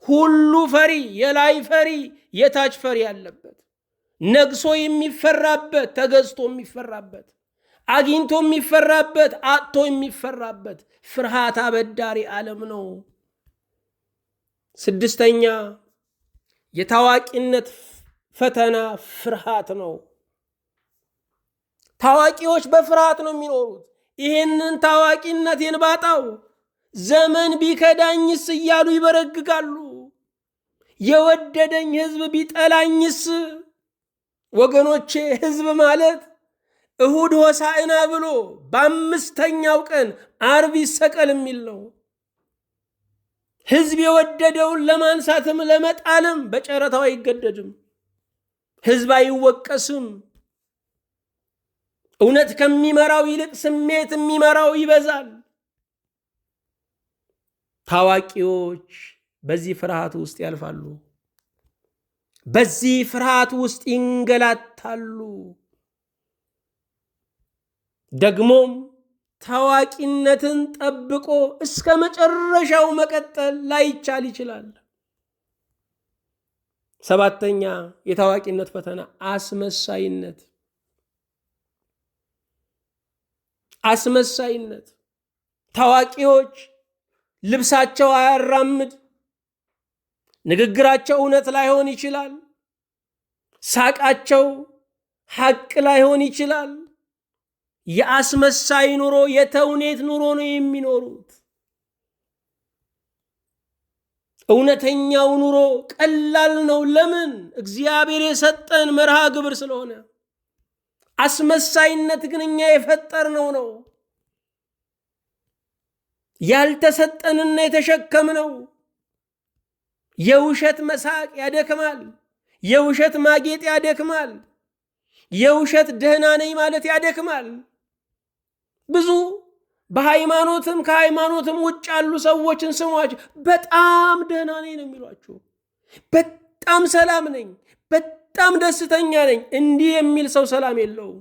ሁሉ ፈሪ፣ የላይ ፈሪ፣ የታች ፈሪ ያለበት፣ ነግሶ የሚፈራበት፣ ተገዝቶ የሚፈራበት፣ አግኝቶ የሚፈራበት፣ አጥቶ የሚፈራበት ፍርሃት አበዳሪ ዓለም ነው። ስድስተኛ የታዋቂነት ፈተና ፍርሃት ነው። ታዋቂዎች በፍርሃት ነው የሚኖሩት። ይህንን ታዋቂነቴን ባጣው፣ ዘመን ቢከዳኝስ እያሉ ይበረግጋሉ። የወደደኝ ህዝብ ቢጠላኝስ? ወገኖቼ፣ ህዝብ ማለት እሁድ ሆሳዕና ብሎ በአምስተኛው ቀን ዓርብ ይሰቀል የሚል ነው። ሕዝብ የወደደውን ለማንሳትም ለመጣልም በጨረታው አይገደድም። ሕዝብ አይወቀስም። እውነት ከሚመራው ይልቅ ስሜት የሚመራው ይበዛል። ታዋቂዎች በዚህ ፍርሃት ውስጥ ያልፋሉ። በዚህ ፍርሃት ውስጥ ይንገላታሉ። ደግሞም ታዋቂነትን ጠብቆ እስከ መጨረሻው መቀጠል ላይቻል ይችላል። ሰባተኛ የታዋቂነት ፈተና አስመሳይነት። አስመሳይነት። ታዋቂዎች ልብሳቸው አያራምድ፣ ንግግራቸው እውነት ላይሆን ይችላል፣ ሳቃቸው ሐቅ ላይሆን ይችላል። የአስመሳይ ኑሮ፣ የተውኔት ኑሮ ነው የሚኖሩት። እውነተኛው ኑሮ ቀላል ነው። ለምን? እግዚአብሔር የሰጠን መርሃ ግብር ስለሆነ። አስመሳይነት ግን እኛ የፈጠርነው ነው። ያልተሰጠንና የተሸከምነው። የውሸት መሳቅ ያደክማል። የውሸት ማጌጥ ያደክማል። የውሸት ደህና ነኝ ማለት ያደክማል። ብዙ በሃይማኖትም ከሃይማኖትም ውጭ ያሉ ሰዎችን ስሟቸው፣ በጣም ደህና ነኝ ነው የሚሏቸው። በጣም ሰላም ነኝ፣ በጣም ደስተኛ ነኝ። እንዲህ የሚል ሰው ሰላም የለውም።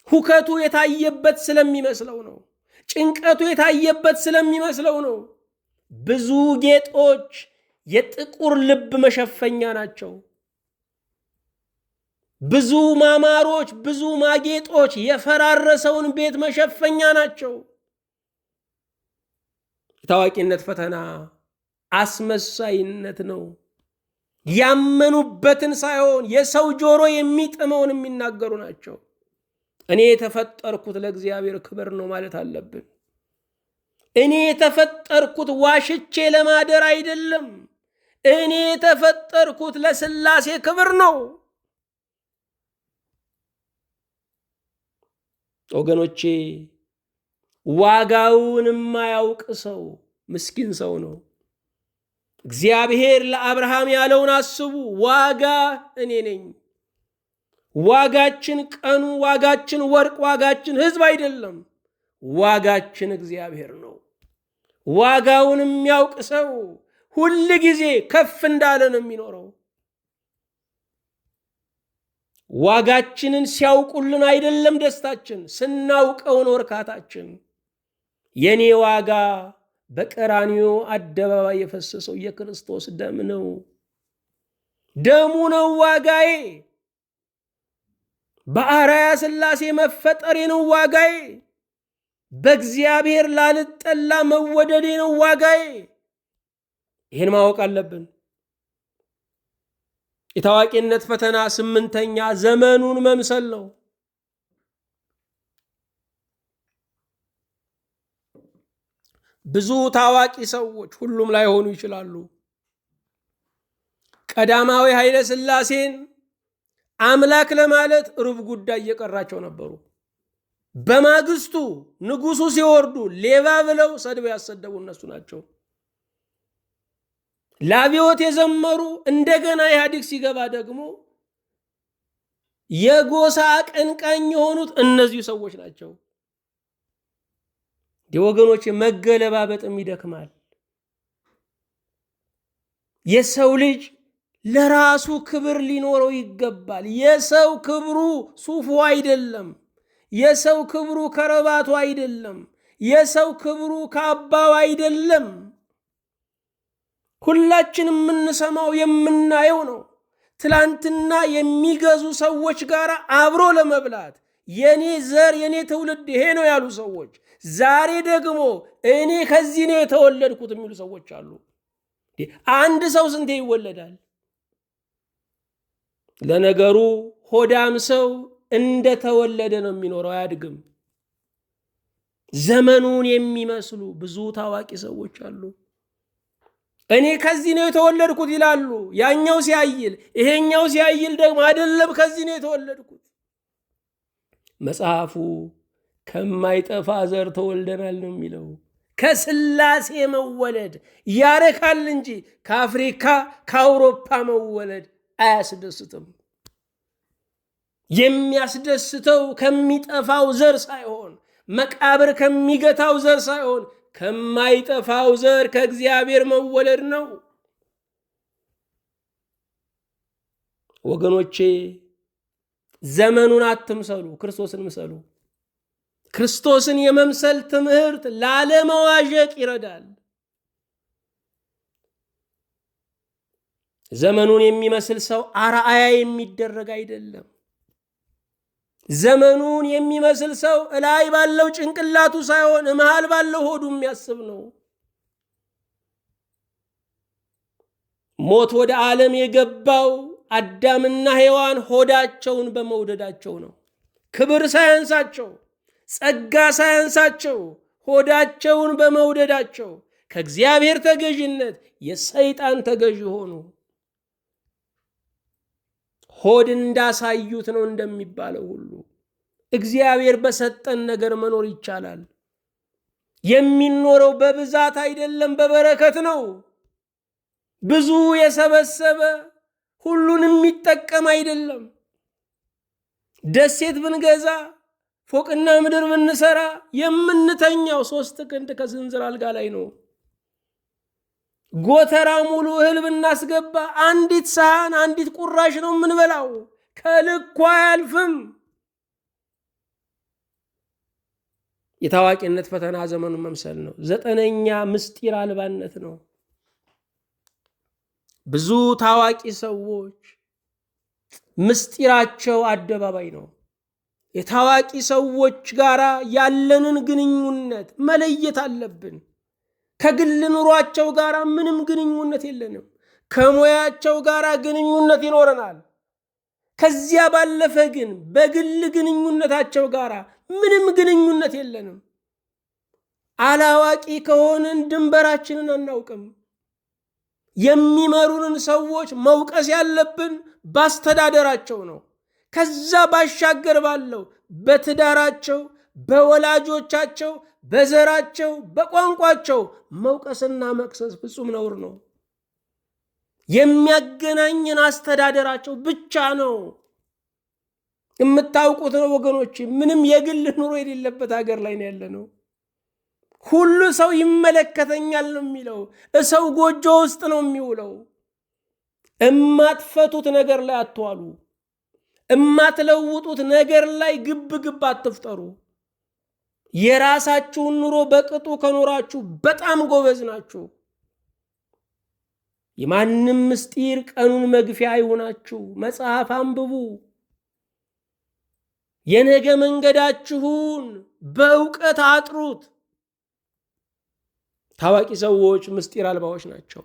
ሁከቱ የታየበት ስለሚመስለው ነው። ጭንቀቱ የታየበት ስለሚመስለው ነው። ብዙ ጌጦች የጥቁር ልብ መሸፈኛ ናቸው። ብዙ ማማሮች፣ ብዙ ማጌጦች የፈራረሰውን ቤት መሸፈኛ ናቸው። የታዋቂነት ፈተና አስመሳይነት ነው። ያመኑበትን ሳይሆን የሰው ጆሮ የሚጥመውን የሚናገሩ ናቸው። እኔ የተፈጠርኩት ለእግዚአብሔር ክብር ነው ማለት አለብን። እኔ የተፈጠርኩት ዋሽቼ ለማደር አይደለም። እኔ የተፈጠርኩት ለሥላሴ ክብር ነው። ወገኖቼ፣ ዋጋውን የማያውቅ ሰው ምስኪን ሰው ነው። እግዚአብሔር ለአብርሃም ያለውን አስቡ። ዋጋ እኔ ነኝ። ዋጋችን ቀኑ፣ ዋጋችን ወርቅ፣ ዋጋችን ሕዝብ አይደለም። ዋጋችን እግዚአብሔር ነው። ዋጋውን የሚያውቅ ሰው ሁል ጊዜ ከፍ እንዳለ ነው የሚኖረው። ዋጋችንን ሲያውቁልን አይደለም ደስታችን፣ ስናውቀው ነው እርካታችን። የኔ ዋጋ በቀራንዮ አደባባይ የፈሰሰው የክርስቶስ ደም ነው። ደሙ ነው ዋጋዬ። በአርአያ ሥላሴ መፈጠሬ ነው ዋጋዬ። በእግዚአብሔር ላልጠላ መወደዴ ነው ዋጋዬ። ይህን ማወቅ አለብን። የታዋቂነት ፈተና ስምንተኛ ዘመኑን መምሰል ነው። ብዙ ታዋቂ ሰዎች ሁሉም ላይሆኑ ይችላሉ። ቀዳማዊ ኃይለ ሥላሴን አምላክ ለማለት ሩብ ጉዳይ እየቀራቸው ነበሩ። በማግስቱ ንጉሱ ሲወርዱ ሌባ ብለው ሰድበው ያሰደቡ እነሱ ናቸው። ለአብዮት የዘመሩ እንደገና ኢህአዴግ ሲገባ ደግሞ የጎሳ አቀንቃኝ የሆኑት እነዚሁ ሰዎች ናቸው። የወገኖች መገለባበጥም ይደክማል። የሰው ልጅ ለራሱ ክብር ሊኖረው ይገባል። የሰው ክብሩ ሱፉ አይደለም። የሰው ክብሩ ከረባቱ አይደለም። የሰው ክብሩ ካባው አይደለም። ሁላችን የምንሰማው የምናየው ነው። ትላንትና የሚገዙ ሰዎች ጋር አብሮ ለመብላት የኔ ዘር የኔ ትውልድ ይሄ ነው ያሉ ሰዎች ዛሬ ደግሞ እኔ ከዚህ ነው የተወለድኩት የሚሉ ሰዎች አሉ። አንድ ሰው ስንቴ ይወለዳል? ለነገሩ ሆዳም ሰው እንደተወለደ ነው የሚኖረው፣ አያድግም። ዘመኑን የሚመስሉ ብዙ ታዋቂ ሰዎች አሉ። እኔ ከዚህ ነው የተወለድኩት ይላሉ። ያኛው ሲያይል ይሄኛው ሲያይል ደግሞ አይደለም ከዚህ ነው የተወለድኩት። መጽሐፉ ከማይጠፋ ዘር ተወልደናል ነው የሚለው። ከሥላሴ መወለድ ያረካል እንጂ ከአፍሪካ ከአውሮፓ መወለድ አያስደስትም። የሚያስደስተው ከሚጠፋው ዘር ሳይሆን መቃብር ከሚገታው ዘር ሳይሆን ከማይጠፋው ዘር ከእግዚአብሔር መወለድ ነው። ወገኖቼ ዘመኑን አትምሰሉ፣ ክርስቶስን ምሰሉ። ክርስቶስን የመምሰል ትምህርት ላለመዋዠቅ ይረዳል። ዘመኑን የሚመስል ሰው አርአያ የሚደረግ አይደለም። ዘመኑን የሚመስል ሰው እላይ ባለው ጭንቅላቱ ሳይሆን መሃል ባለው ሆዱ የሚያስብ ነው። ሞት ወደ ዓለም የገባው አዳምና ሔዋን ሆዳቸውን በመውደዳቸው ነው። ክብር ሳያንሳቸው፣ ጸጋ ሳያንሳቸው ሆዳቸውን በመውደዳቸው ከእግዚአብሔር ተገዥነት የሰይጣን ተገዥ ሆኑ። ሆድ እንዳሳዩት ነው እንደሚባለው ሁሉ እግዚአብሔር በሰጠን ነገር መኖር ይቻላል። የሚኖረው በብዛት አይደለም፣ በበረከት ነው። ብዙ የሰበሰበ ሁሉን የሚጠቀም አይደለም። ደሴት ብንገዛ ፎቅና ምድር ብንሰራ የምንተኛው 3 ክንድ ከስንዝር አልጋ ላይ ነው። ጎተራ ሙሉ እህል ብናስገባ አንዲት ሳህን አንዲት ቁራሽ ነው የምንበላው። ከልኩ አያልፍም። የታዋቂነት ፈተና ዘመኑን መምሰል ነው። 9ኛ ምስጢር አልባነት ነው። ብዙ ታዋቂ ሰዎች ምስጢራቸው አደባባይ ነው። የታዋቂ ሰዎች ጋር ያለንን ግንኙነት መለየት አለብን። ከግል ኑሯቸው ጋር ምንም ግንኙነት የለንም። ከሙያቸው ጋር ግንኙነት ይኖረናል። ከዚያ ባለፈ ግን በግል ግንኙነታቸው ጋር ምንም ግንኙነት የለንም። አላዋቂ ከሆንን ድንበራችንን አናውቅም። የሚመሩንን ሰዎች መውቀስ ያለብን ባስተዳደራቸው ነው። ከዛ ባሻገር ባለው በትዳራቸው፣ በወላጆቻቸው፣ በዘራቸው፣ በቋንቋቸው መውቀስና መክሰስ ፍጹም ነውር ነው። የሚያገናኝን አስተዳደራቸው ብቻ ነው። የምታውቁት ነው ወገኖች። ምንም የግል ኑሮ የሌለበት ሀገር ላይ ነው ያለ ነው። ሁሉ ሰው ይመለከተኛል ነው የሚለው። ሰው ጎጆ ውስጥ ነው የሚውለው። እማትፈቱት ነገር ላይ አትዋሉ። እማትለውጡት ነገር ላይ ግብ ግብ አትፍጠሩ። የራሳችሁን ኑሮ በቅጡ ከኖራችሁ በጣም ጎበዝ ናችሁ። የማንም ምስጢር ቀኑን መግፊያ አይሆናችሁ። መጽሐፍ አንብቡ። የነገ መንገዳችሁን በእውቀት አጥሩት። ታዋቂ ሰዎች ምስጢር አልባዎች ናቸው።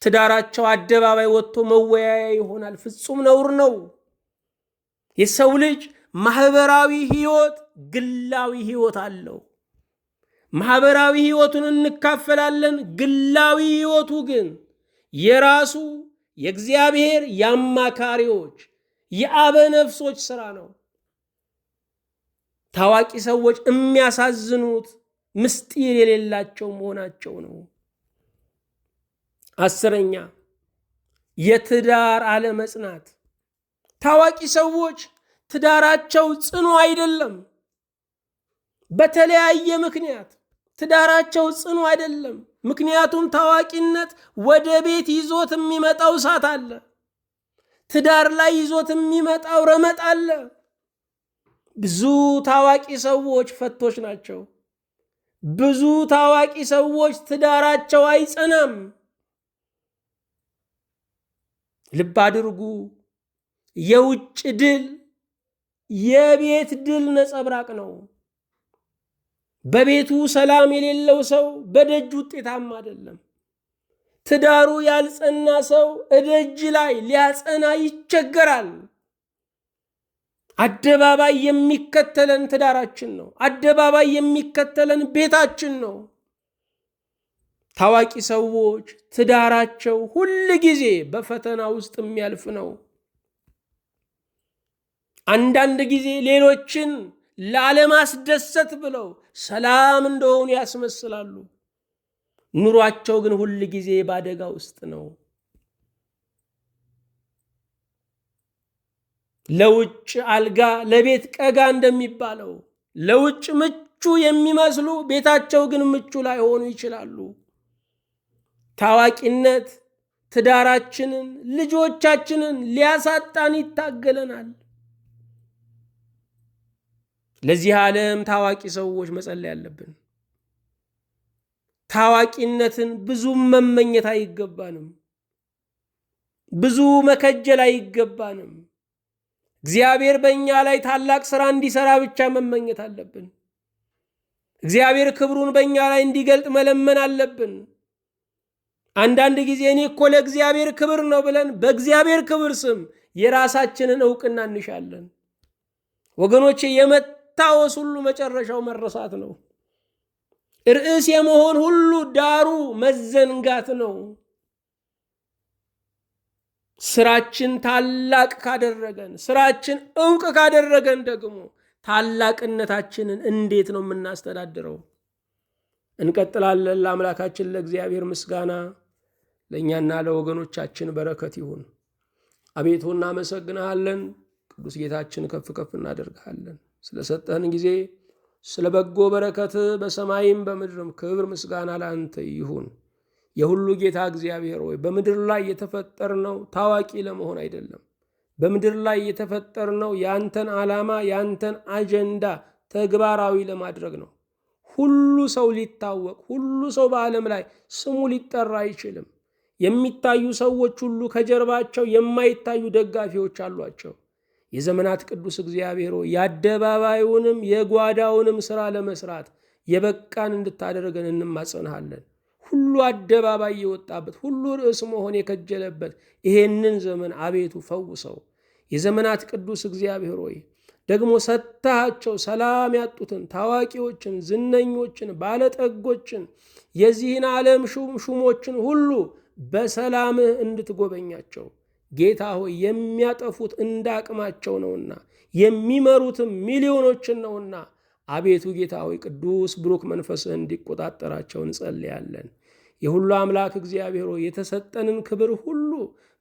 ትዳራቸው አደባባይ ወጥቶ መወያያ ይሆናል። ፍጹም ነውር ነው። የሰው ልጅ ማህበራዊ ህይወት፣ ግላዊ ህይወት አለው። ማህበራዊ ህይወቱን እንካፈላለን። ግላዊ ህይወቱ ግን የራሱ የእግዚአብሔር የአማካሪዎች የአበነፍሶች ስራ ነው። ታዋቂ ሰዎች የሚያሳዝኑት ምስጢር የሌላቸው መሆናቸው ነው። 10ኛ የትዳር አለመጽናት። ታዋቂ ሰዎች ትዳራቸው ጽኑ አይደለም። በተለያየ ምክንያት ትዳራቸው ጽኑ አይደለም። ምክንያቱም ታዋቂነት ወደ ቤት ይዞት የሚመጣው እሳት አለ። ትዳር ላይ ይዞት የሚመጣው ረመጥ አለ። ብዙ ታዋቂ ሰዎች ፈቶች ናቸው። ብዙ ታዋቂ ሰዎች ትዳራቸው አይጸናም። ልብ አድርጉ። የውጭ ድል የቤት ድል ነጸብራቅ ነው። በቤቱ ሰላም የሌለው ሰው በደጅ ውጤታማ አይደለም። ትዳሩ ያልጸና ሰው እደጅ ላይ ሊያጸና ይቸገራል። አደባባይ የሚከተለን ትዳራችን ነው። አደባባይ የሚከተለን ቤታችን ነው። ታዋቂ ሰዎች ትዳራቸው ሁል ጊዜ በፈተና ውስጥ የሚያልፍ ነው። አንዳንድ ጊዜ ሌሎችን ላለማስደሰት ብለው ሰላም እንደሆኑ ያስመስላሉ። ኑሯቸው ግን ሁል ጊዜ በአደጋ ውስጥ ነው። ለውጭ አልጋ ለቤት ቀጋ እንደሚባለው ለውጭ ምቹ የሚመስሉ ቤታቸው ግን ምቹ ላይሆኑ ይችላሉ። ታዋቂነት ትዳራችንን፣ ልጆቻችንን ሊያሳጣን ይታገለናል። ለዚህ ዓለም ታዋቂ ሰዎች መጸለይ አለብን። ታዋቂነትን ብዙ መመኘት አይገባንም። ብዙ መከጀል አይገባንም። እግዚአብሔር በእኛ ላይ ታላቅ ሥራ እንዲሰራ ብቻ መመኘት አለብን። እግዚአብሔር ክብሩን በእኛ ላይ እንዲገልጥ መለመን አለብን። አንዳንድ ጊዜ እኔ እኮ ለእግዚአብሔር ክብር ነው ብለን በእግዚአብሔር ክብር ስም የራሳችንን ዕውቅና እንሻለን። ወገኖቼ የመታወስ ሁሉ መጨረሻው መረሳት ነው። ርዕስ የመሆን ሁሉ ዳሩ መዘንጋት ነው። ስራችን ታላቅ ካደረገን፣ ስራችን ዕውቅ ካደረገን ደግሞ ታላቅነታችንን እንዴት ነው የምናስተዳድረው? እንቀጥላለን። ለአምላካችን ለእግዚአብሔር ምስጋና ለእኛና ለወገኖቻችን በረከት ይሁን። አቤቱ እናመሰግንሃለን። ቅዱስ ጌታችን ከፍ ከፍ እናደርግሃለን። ስለሰጠህን ጊዜ ስለ በጎ በረከት በሰማይም በምድርም ክብር ምስጋና ለአንተ ይሁን። የሁሉ ጌታ እግዚአብሔር ሆይ በምድር ላይ የተፈጠርነው ታዋቂ ለመሆን አይደለም። በምድር ላይ የተፈጠርነው ያንተን ዓላማ ያንተን አጀንዳ ተግባራዊ ለማድረግ ነው። ሁሉ ሰው ሊታወቅ፣ ሁሉ ሰው በዓለም ላይ ስሙ ሊጠራ አይችልም። የሚታዩ ሰዎች ሁሉ ከጀርባቸው የማይታዩ ደጋፊዎች አሏቸው። የዘመናት ቅዱስ እግዚአብሔር ሆይ የአደባባዩንም የጓዳውንም ሥራ ለመስራት የበቃን እንድታደርገን እንማጸንሃለን። ሁሉ አደባባይ የወጣበት ሁሉ ርዕስ መሆን የከጀለበት ይሄንን ዘመን አቤቱ ፈውሰው። የዘመናት ቅዱስ እግዚአብሔር ሆይ ደግሞ ሰጥተሃቸው ሰላም ያጡትን ታዋቂዎችን፣ ዝነኞችን፣ ባለጠጎችን፣ የዚህን ዓለም ሹሞችን ሁሉ በሰላምህ እንድትጎበኛቸው ጌታ ሆይ የሚያጠፉት እንደ አቅማቸው ነውና የሚመሩትም ሚሊዮኖችን ነውና አቤቱ ጌታ ሆይ ቅዱስ ብሩክ መንፈስህ እንዲቆጣጠራቸው እንጸልያለን። የሁሉ አምላክ እግዚአብሔር ሆይ የተሰጠንን ክብር ሁሉ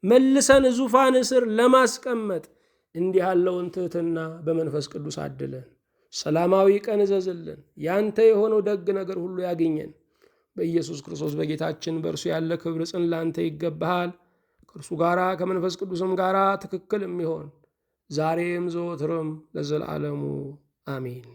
መልሰን ዙፋን ስር ለማስቀመጥ እንዲህ ያለውን ትሕትና በመንፈስ ቅዱስ አድለን። ሰላማዊ ቀን እዘዝልን። ያንተ የሆነው ደግ ነገር ሁሉ ያገኘን በኢየሱስ ክርስቶስ በጌታችን በእርሱ ያለ ክብር ጽን ላንተ ይገባሃል። ከእርሱ ጋራ ከመንፈስ ቅዱስም ጋራ ትክክል የሚሆን ዛሬም ዘወትርም ለዘላለሙ አሜን።